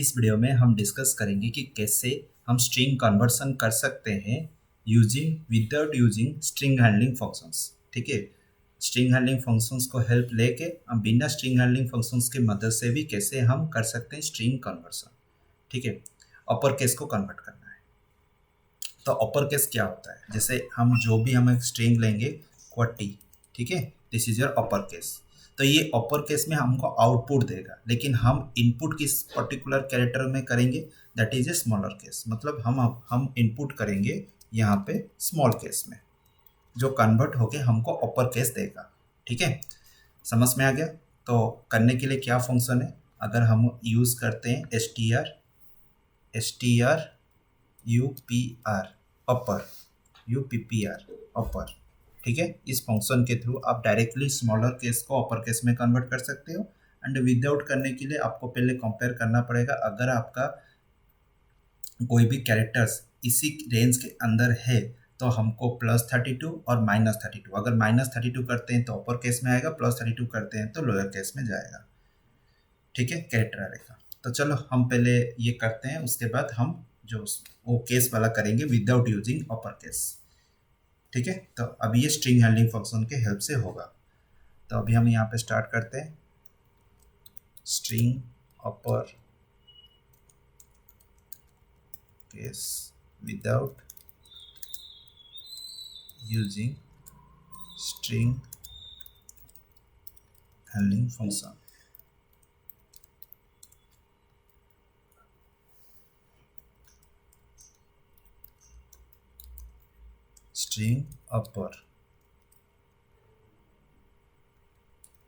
इस वीडियो में हम डिस्कस करेंगे कि कैसे हम स्ट्रिंग कन्वर्सन कर सकते हैं without using string handling functions. ठीक है, स्ट्रिंग हैंडलिंग फंक्शंस को हेल्प लेके हम बिना स्ट्रिंग हैंडलिंग फंक्शंस की मदद से भी कैसे हम कर सकते हैं स्ट्रिंग कन्वर्सन। ठीक है, अपर केस को कन्वर्ट करना है। तो अपर केस क्या होता है, जैसे हम एक स्ट्रिंग लेंगे क्वाटी, ठीक है, this is your upper case. तो ये अपर केस में हमको आउटपुट देगा, लेकिन हम इनपुट किस पर्टिकुलर कैरेक्टर में करेंगे, that is a smaller case. मतलब हम इनपुट करेंगे यहाँ पे स्मॉल केस में, जो कन्वर्ट होके हमको अपर केस देगा। ठीक है, समझ में आ गया। तो करने के लिए क्या फंक्शन है, अगर हम यूज़ करते हैं S T R U P R upper, U P P R upper. ठीक है, इस फंक्शन के थ्रू आप डायरेक्टली स्मॉलर केस को अपर केस में कन्वर्ट कर सकते हो। एंड विदाउट करने के लिए आपको पहले कंपेयर करना पड़ेगा। अगर आपका कोई भी कैरेक्टर्स इसी रेंज के अंदर है तो हमको +32 और -32, अगर -32 करते हैं तो अपर केस में आएगा, +32 करते हैं तो लोअर केस में जाएगा। ठीक है, कैरेक्टर आएगा। तो चलो हम पहले ये करते हैं, उसके बाद हम जो वो केस वाला करेंगे विदाउट यूजिंग अपर केस। ठीक है, तो अभी ये स्ट्रिंग हैंडलिंग फंक्शन के हेल्प से होगा। तो अभी हम यहाँ पे स्टार्ट करते हैं, string upper case without using string handling function. String upper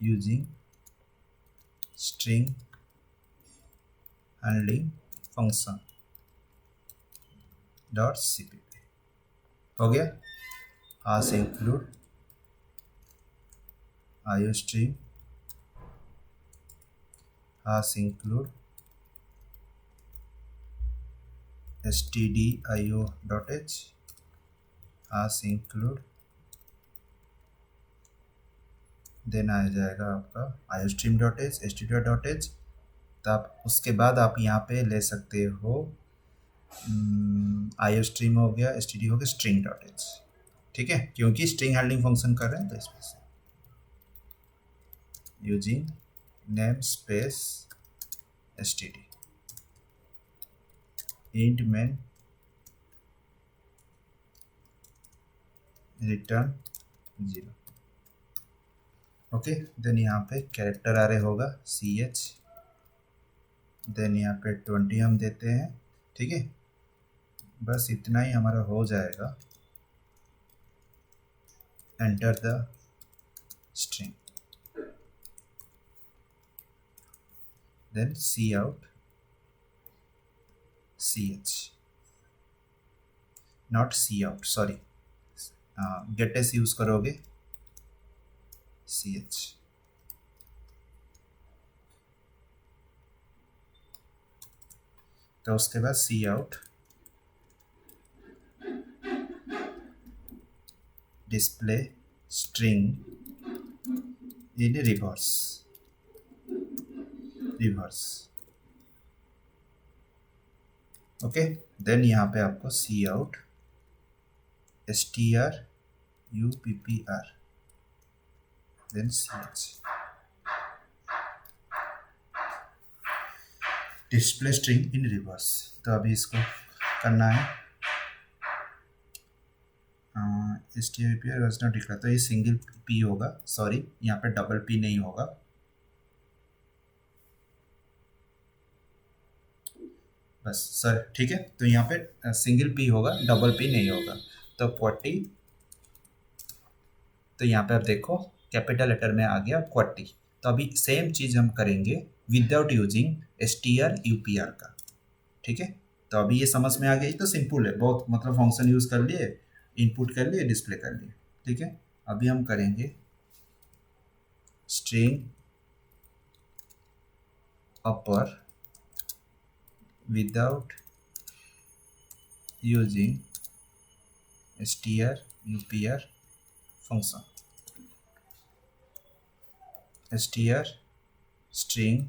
using string handling function .cpp हो गया। as include iostream, as include stdio.h, as include then आ जाएगा आपका iostream.h, stdio.h। तब उसके बाद आप यहाँ पे ले सकते हो iostream हो गया, std हो गया, string.h। ठीक है, क्योंकि स्ट्रिंग हैंडलिंग फंक्शन कर रहे हैं तो इसमें से using name space std int main return 0। Okay, then यहाँ पे कैरेक्टर आ रहे होगा ch, देन यहाँ पे 20 हम देते हैं। ठीक है, बस इतना ही हमारा हो जाएगा। Enter the string, then cout ch, not cout, sorry, gets use करोगे ch। तो उसके बाद cout display string in reverse, okay. Then यहाँ पे आपको cout str uppr then ch, display string in reverse. तो अभी इसको करना है str वाज नॉट डिक्लेयर, तो ये सिंगल पी होगा, सॉरी यहाँ पे डबल पी नहीं होगा। बस सर, ठीक है, तो यहाँ पे सिंगल पी होगा, डबल पी नहीं होगा। तो 40, तो यहाँ पे आप देखो कैपिटल लेटर में आ गया 40। तो अभी सेम चीज़ हम करेंगे विदाउट यूजिंग str का। ठीक है, तो अभी ये समझ में आ गया। तो सिंपल है बहुत, मतलब फंक्शन यूज़ कर लिए, इनपुट कर लिए, डिस्प्ले कर लिए। ठीक है, अभी हम करेंगे string upper without using str function, str string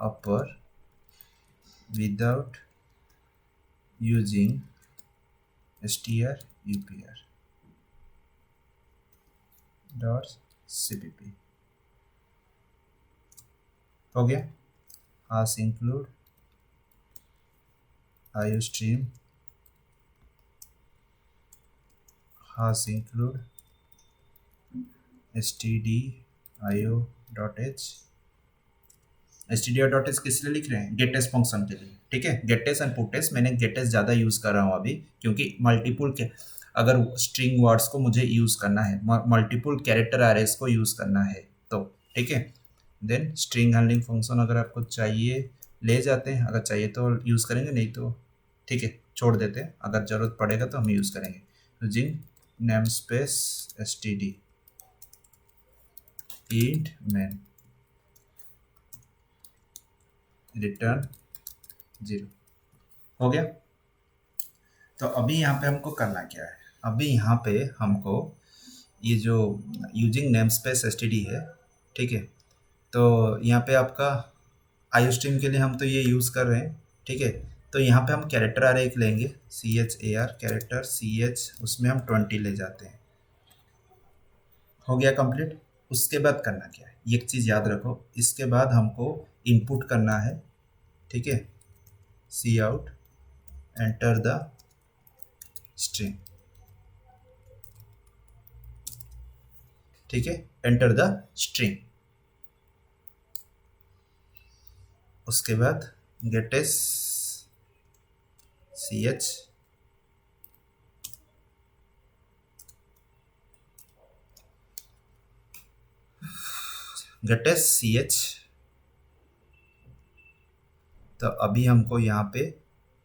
upper without using str upr dot cpp हो गया। Hash include iostream hash include stdio.h stdio.h किस लिए लिख रहे हैं? गेटएस फंक्शन के लिए, ठीक है। गेटएस एंड पुटएस, मैंने गेटएस ज़्यादा यूज़ कर रहा हूँ अभी, क्योंकि मल्टीपल के अगर स्ट्रिंग वर्ड्स को मुझे यूज़ करना है, मल्टीपल कैरेक्टर अरेज को यूज़ करना है तो, ठीक है। देन स्ट्रिंग हैंडलिंग फंक्शन अगर आपको चाहिए ले जाते हैं, अगर चाहिए तो यूज़ करेंगे, नहीं तो ठीक है छोड़ देते हैं, अगर ज़रूरत पड़ेगा तो हम यूज़ करेंगे। Using name space std int main return 0 हो गया। तो अभी यहाँ पे हमको करना क्या है? अभी यहाँ पे हमको ये जो यूजिंग नेम स्पेस std है, ठीक है, तो यहाँ पे आपका iostream के लिए हम तो ये यूज़ कर रहे हैं, ठीक है। तो यहाँ पे हम कैरेक्टर अरे एक लेंगे, char कैरेक्टर ch, उसमें हम 20 ले जाते हैं। हो गया कंप्लीट। उसके बाद करना क्या है, एक चीज़ याद रखो, इसके बाद हमको इनपुट करना है, ठीक है। सी आउट एंटर द स्ट्रिंग, ठीक है, एंटर द स्ट्रिंग। उसके बाद गेटेस ch गेटेस ch। तो अभी हमको यहाँ पे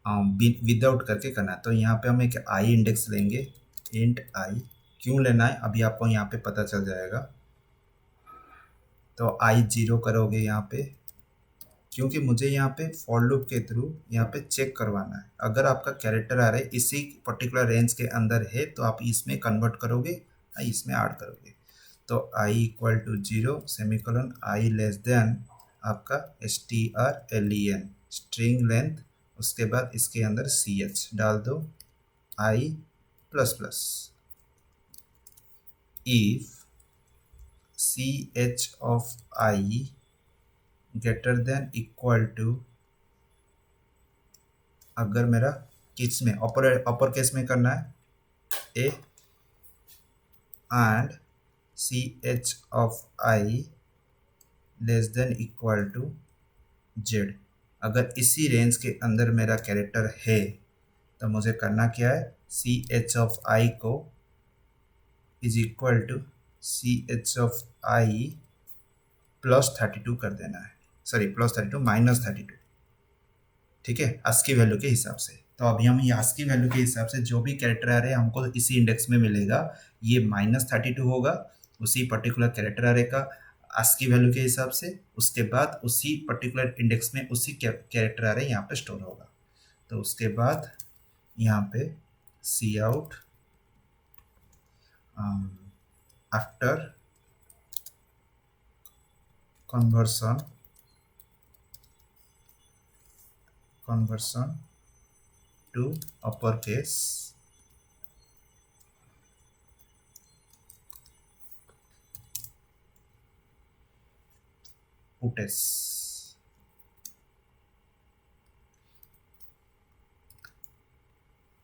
विदाउट करके करना है, तो यहाँ पे हम एक आई इंडेक्स लेंगे, इंट आई। क्यों लेना है अभी आपको यहाँ पे पता चल जाएगा। तो आई 0 करोगे यहाँ पे, क्योंकि मुझे यहाँ पे फॉर लूप के थ्रू यहाँ पे चेक करवाना है। अगर आपका कैरेक्टर आ रहा है इसी पर्टिकुलर रेंज के अंदर है तो आप इसमें कन्वर्ट करोगे, इसमें ऐड करोगे। तो i equal to 0 semicolon i less than आपका strlen स्ट्रिंग लेंथ, उसके बाद इसके अंदर ch डाल दो, i plus plus if ch of i greater than equal to, अगर मेरा किस में अपर केस में करना है A, and ch of i less than equal to z। अगर इसी रेंज के अंदर मेरा कैरेक्टर है तो मुझे करना क्या है, ch ऑफ i को is equal to ch of i plus 32 कर देना है, सॉरी प्लस 32 माइनस 32, ठीक है, ASCII वैल्यू के हिसाब से। तो अभी हम ये ASCII वैल्यू के हिसाब से जो भी कैरेक्टर आ रहे हैं हमको इसी इंडेक्स में मिलेगा, ये -32 होगा उसी पर्टिकुलर कैरेक्टर अरे का ASCII वैल्यू के हिसाब से। उसके बाद उसी पर्टिकुलर इंडेक्स में उसी कैरेक्टर अरे यहाँ पे स्टोर होगा। तो उसके बाद यहाँ पे cout after conversion to uppercase puts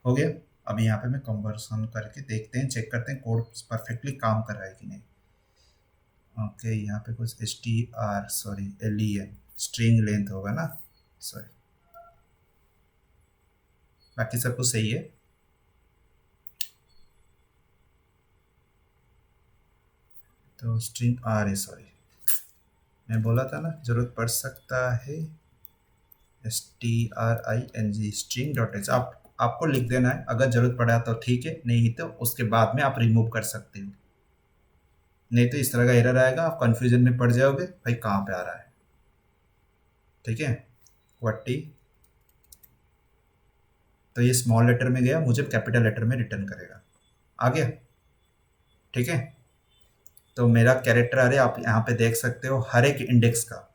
हो गया। अभी यहाँ पे मैं कन्वर्सन करके देखते हैं, चेक करते हैं कोड परफेक्टली काम कर रहा है कि नहीं। ओके, यहाँ पे कुछ len स्ट्रिंग लेंथ होगा ना, सॉरी, बाकी सब कुछ सही है। तो स्ट्रिंग सॉरी मैं बोला था ना जरूरत पड़ सकता है, string string.h आपको लिख देना है, अगर जरूरत पड़ा तो ठीक है, नहीं तो उसके बाद में आप रिमूव कर सकते हो, नहीं तो इस तरह का एरर आएगा, आप कंफ्यूजन में पड़ जाओगे भाई कहाँ पे आ रहा है, ठीक है। क्वाटी, तो ये स्मॉल लेटर में गया, मुझे कैपिटल लेटर में रिटर्न करेगा, आ गया, ठीक है। तो मेरा कैरेक्टर अरे आप यहाँ पे देख सकते हो, हर एक इंडेक्स का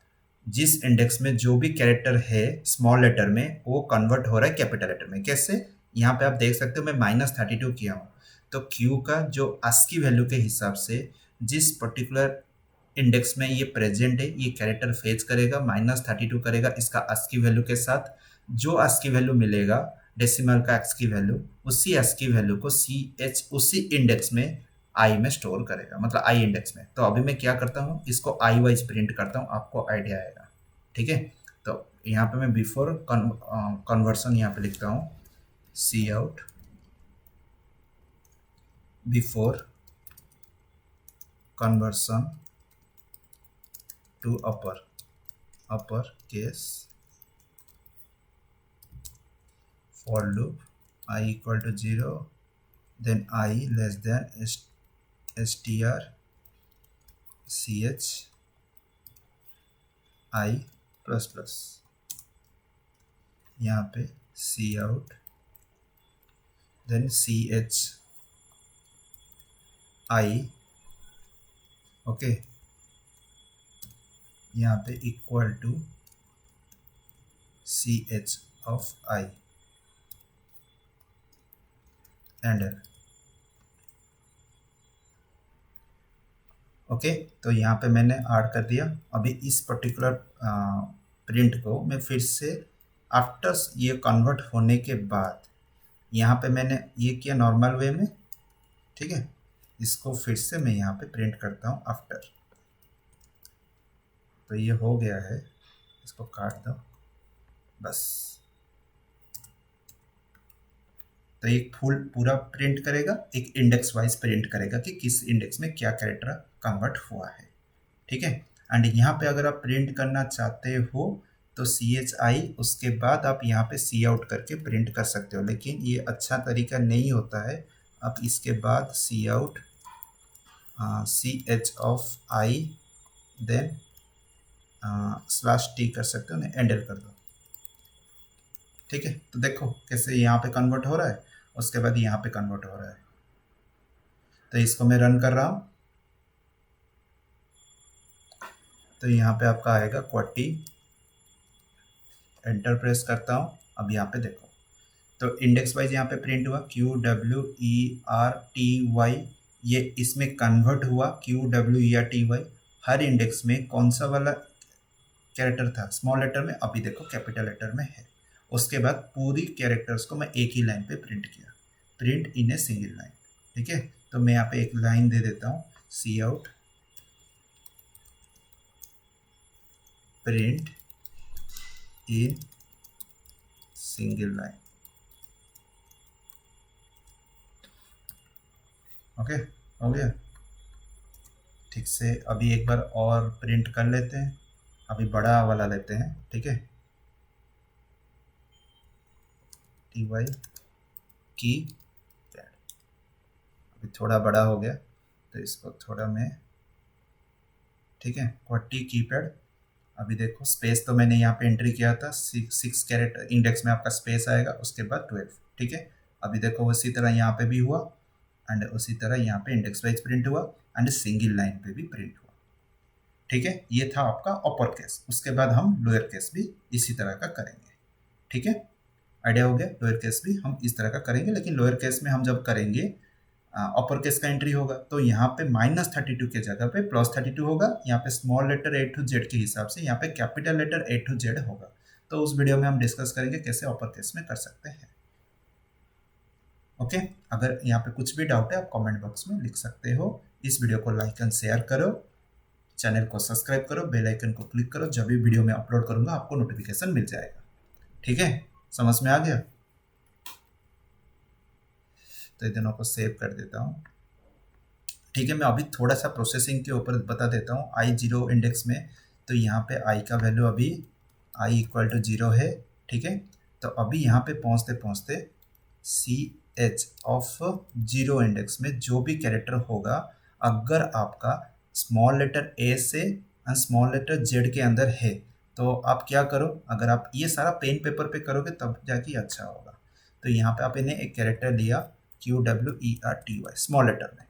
जिस इंडेक्स में जो भी कैरेक्टर है स्मॉल लेटर में वो कन्वर्ट हो रहा है कैपिटल लेटर में। कैसे? यहाँ पे आप देख सकते हो मैं -32 किया हूँ, तो क्यू का जो ASCII वैल्यू के हिसाब से जिस पर्टिकुलर इंडेक्स में ये प्रेजेंट है ये कैरेक्टर फेच करेगा, -32 करेगा इसका ASCII वैल्यू के साथ। जो ASCII वैल्यू मिलेगा डेसिमल का ASCII वैल्यू, उसी ASCII वैल्यू को CH उसी इंडेक्स में आई में स्टोर करेगा, मतलब आई इंडेक्स में। तो अभी मैं क्या करता हूँ, इसको आई वाइज प्रिंट करता हूँ, आपको आइडिया आएगा। ठीक है, तो यहाँ पे मैं बिफोर कन्वर्सन यहाँ पे लिखता हूँ cout before conversion to upper case for loop I equal to 0, then I less than str ch I plus plus, यहाँ पे cout then ch I, okay, यहाँ पे equal to ch of I and okay. तो यहाँ पे मैंने add कर दिया। अभी इस पर्टिकुलर प्रिंट को मैं फिर से आफ्टर ये कन्वर्ट होने के बाद यहाँ पे मैंने ये किया नॉर्मल वे में, ठीक है। इसको फिर से मैं यहाँ पे प्रिंट करता हूँ आफ्टर। तो ये हो गया है, इसको काट दो बस। तो एक फुल पूरा प्रिंट करेगा, एक इंडेक्स वाइज प्रिंट करेगा कि किस इंडेक्स में क्या कैरेक्टर कन्वर्ट हुआ है, ठीक है। एंड यहाँ पे अगर आप प्रिंट करना चाहते हो तो CHI उसके बाद आप यहाँ पे सी आउट करके प्रिंट कर सकते हो, लेकिन ये अच्छा तरीका नहीं होता है। आप इसके बाद cout CH of I then /t कर सकते हो, एंटर कर दो, ठीक है। तो देखो कैसे यहाँ पे कन्वर्ट हो रहा है, उसके बाद यहाँ पे कन्वर्ट हो रहा है। तो इसको मैं रन कर रहा हूँ, तो यहाँ पे आपका आएगा QWERTY, एंटर प्रेस करता हूँ। अब यहाँ पे देखो तो इंडेक्स वाइज यहाँ पे प्रिंट हुआ QWERTY, ये इसमें कन्वर्ट हुआ QWERTY। हर इंडेक्स में कौन सा वाला कैरेक्टर था स्मॉल लेटर में, अभी देखो कैपिटल लेटर में है। उसके बाद पूरी कैरेक्टर्स को मैं एक ही लाइन पे प्रिंट किया, print in a single line, ठीक है। तो मैं यहाँ पे एक लाइन दे देता हूँ, cout print in single line, okay, हो गया ठीक से। अभी एक बार और प्रिंट कर लेते हैं, अभी बड़ा वाला लेते हैं, ठीक है। TY की पैड अभी थोड़ा बड़ा हो गया, तो इसको थोड़ा मैं, ठीक है, QWERTY कीपैड। अभी देखो स्पेस तो मैंने यहाँ पे एंट्री किया था, 6 कैरेक्टर इंडेक्स में आपका स्पेस आएगा, उसके बाद 12, ठीक है। अभी देखो उसी तरह यहाँ पे भी हुआ एंड उसी तरह यहाँ पे इंडेक्स वाइज प्रिंट हुआ एंड सिंगल लाइन पे भी प्रिंट हुआ, ठीक है। ये था आपका अपर केस। उसके बाद हम लोअर केस भी इसी तरह का करेंगे, ठीक है। आइडिया हो गया, लोअर केस भी हम इस तरह का करेंगे, लेकिन लोअर केस में हम जब करेंगे अपर केस का एंट्री होगा तो यहाँ पे -32 के जगह पे +32 होगा। यहाँ पे small letter A to Z के हिसाब से यहाँ पे capital letter A to Z होगा। तो उस वीडियो में हम डिस्कस करेंगे कैसे अपर केस में कर सकते हैं, ओके। अगर यहाँ पे कुछ भी डाउट है आप कमेंट बॉक्स में लिख सकते हो। इस वीडियो को लाइक एंड शेयर करो, चैनल को सब्सक्राइब करो, बेल आइकन को क्लिक करो, जब भी वीडियो में अपलोड करूँगा आपको नोटिफिकेशन मिल जाएगा, ठीक है। समझ में आ गया? तो इन दोनों को सेव कर देता हूँ, ठीक है। मैं अभी थोड़ा सा प्रोसेसिंग के ऊपर बता देता हूँ। I0 इंडेक्स में तो यहाँ पे I का वैल्यू अभी I इक्वल टू 0 है, ठीक है। तो अभी यहाँ पे पहुँचते पहुँचते CH ऑफ 0 इंडेक्स में जो भी कैरेक्टर होगा, अगर आपका स्मॉल लेटर A से और स्मॉल लेटर Z के अंदर है तो आप क्या करो, अगर आप ये सारा पेन पेपर पे करोगे तब जाके अच्छा होगा। तो यहाँ पे आप इन्हें एक कैरेक्टर लिया QWERTY स्मॉल लेटर में,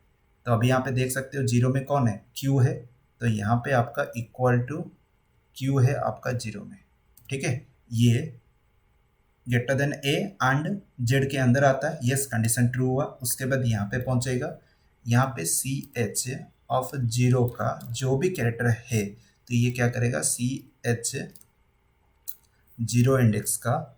तो अभी यहाँ पे देख सकते हो 0 में कौन है, Q है। तो यहाँ पे आपका इक्वल टू क्यू है आपका 0 में, ठीक है। ये greater than A and Z के अंदर आता है, यस कंडीशन ट्रू हुआ। उसके बाद यहाँ पे पहुंचेगा, यहाँ पे सी एच ऑफ 0 का जो भी कैरेक्टर है तो ये क्या करेगा, सी एच 0 इंडेक्स का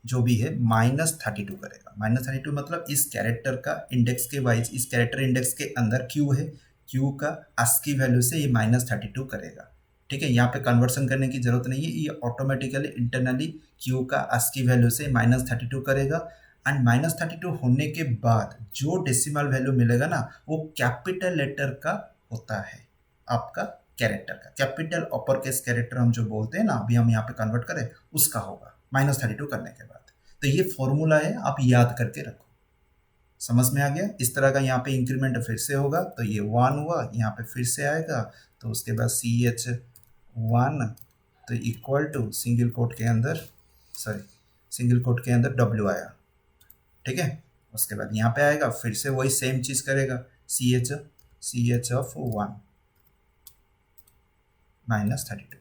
जो भी है -32 करेगा। -32 मतलब इस कैरेक्टर का इंडेक्स के वाइज, इस कैरेक्टर इंडेक्स के अंदर क्यू है, क्यू का ASCII वैल्यू से ये -32 करेगा, ठीक है। यहाँ पे कन्वर्सन करने की जरूरत नहीं है, ये ऑटोमेटिकली इंटरनली क्यू का ASCII वैल्यू से -32 करेगा। एंड -32 होने के बाद जो डेसिमल वैल्यू मिलेगा ना वो कैपिटल लेटर का होता है, आपका कैरेक्टर का कैपिटल अपर केस कैरेक्टर हम जो बोलते हैं ना, अभी हम यहाँ पे कन्वर्ट करें उसका होगा -32 करने के बाद। तो ये फॉर्मूला है, आप याद करके रखो। समझ में आ गया? इस तरह का यहाँ पे इंक्रीमेंट फिर से होगा तो ये 1 हुआ, यहाँ पे फिर से आएगा तो उसके बाद CH1 तो इक्वल टू सिंगल कोट के अंदर, सॉरी सिंगल कोट के अंदर W आया, ठीक है। उसके बाद यहाँ पे आएगा फिर से वही सेम चीज करेगा, CH ऑफ 1 -32,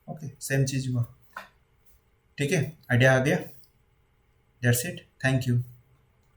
ओके सेम चीज हुआ, ठीक है। आइडिया आ गया? That's it, thank you.